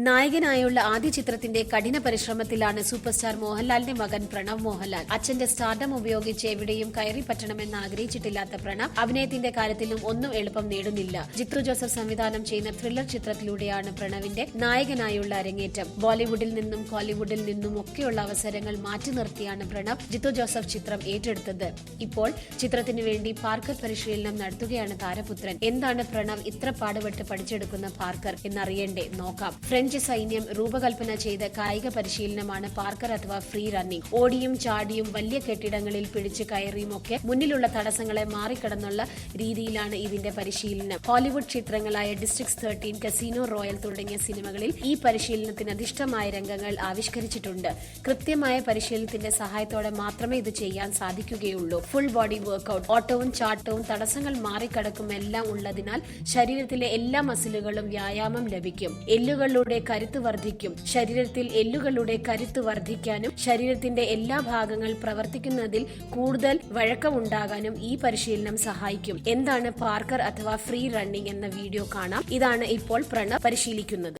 നായകനായുള്ള ആദ്യ ചിത്രത്തിന്റെ കഠിന പരിശ്രമത്തിലാണ് സൂപ്പർ സ്റ്റാർ മോഹൻലാലിന്റെ മകൻ പ്രണവ് മോഹൻലാൽ. അച്ഛന്റെ സ്റ്റാർഡം ഉപയോഗിച്ച് എവിടെയും കയറി പറ്റണമെന്ന് ആഗ്രഹിച്ചിട്ടില്ലാത്ത പ്രണവ് അഭിനയത്തിന്റെ കാര്യത്തിലും ഒന്നും എളുപ്പം നേടുന്നില്ല. ജിത്തു ജോസഫ് സംവിധാനം ചെയ്യുന്ന ത്രില്ലർ ചിത്രത്തിലൂടെയാണ് പ്രണവിന്റെ നായകനായുള്ള അരങ്ങേറ്റം. ബോളിവുഡിൽ നിന്നും കോളിവുഡിൽ നിന്നും ഒക്കെയുള്ള അവസരങ്ങൾ മാറ്റി നിർത്തിയാണ് പ്രണവ് ജിത്തു ജോസഫ് ചിത്രം ഏറ്റെടുത്തത്. ഇപ്പോൾ ചിത്രത്തിനു വേണ്ടി പാർക്കർ പരിശീലനം നടത്തുകയാണ് താരപുത്രൻ. എന്താണ് പ്രണവ് ഇത്ര പാടുപെട്ട് പഠിച്ചെടുക്കുന്ന പാർക്കർ എന്നറിയണ്ടേ? നോക്കാം. ഫ്രഞ്ച് സൈന്യം രൂപകൽപ്പന ചെയ്ത കായിക പരിശീലനമാണ് പാർക്കർ അഥവാ ഫ്രീ റണ്ണിംഗ്. ഓടിയും ചാടിയും വലിയ കെട്ടിടങ്ങളിൽ പിടിച്ച് കയറിയും ഒക്കെ മുന്നിലുള്ള തടസ്സങ്ങളെ മാറിക്കടന്നുള്ള രീതിയിലാണ് ഇതിന്റെ പരിശീലനം. ഹോളിവുഡ് ചിത്രങ്ങളായ ഡിസ്ട്രിക്ട് 13, കസിനോ റോയൽ തുടങ്ങിയ സിനിമകളിൽ ഈ പരിശീലനത്തിന് അധിഷ്ഠമായ രംഗങ്ങൾ ആവിഷ്കരിച്ചിട്ടുണ്ട്. കൃത്യമായ പരിശീലനത്തിന്റെ സഹായത്തോടെ മാത്രമേ ഇത് ചെയ്യാൻ സാധിക്കുകയുള്ളൂ. ഫുൾ ബോഡി വർക്കൗട്ട്, ഓട്ടവും ചാട്ടവും തടസ്സങ്ങൾ മാറിക്കടക്കും എല്ലാം ഉള്ളതിനാൽ ശരീരത്തിലെ എല്ലാ മസിലുകളും വ്യായാമം ലഭിക്കും. എല്ലുകളുടെ കരുത്ത് വർദ്ധിക്കും. ശരീരത്തിൽ എല്ലുകളുടെ കരുത്ത് വർദ്ധിക്കാനും ശരീരത്തിന്റെ എല്ലാ ഭാഗങ്ങൾ പ്രവർത്തിക്കുന്നതിൽ കൂടുതൽ വഴക്കമുണ്ടാകാനും ഈ പരിശീലനം സഹായിക്കും. എന്താണ് പാർക്കർ അഥവാ ഫ്രീ റണ്ണിംഗ് എന്ന വീഡിയോ കാണാം. ഇതാണ് ഇപ്പോൾ പ്രണവ് പരിശീലിക്കുന്നത്.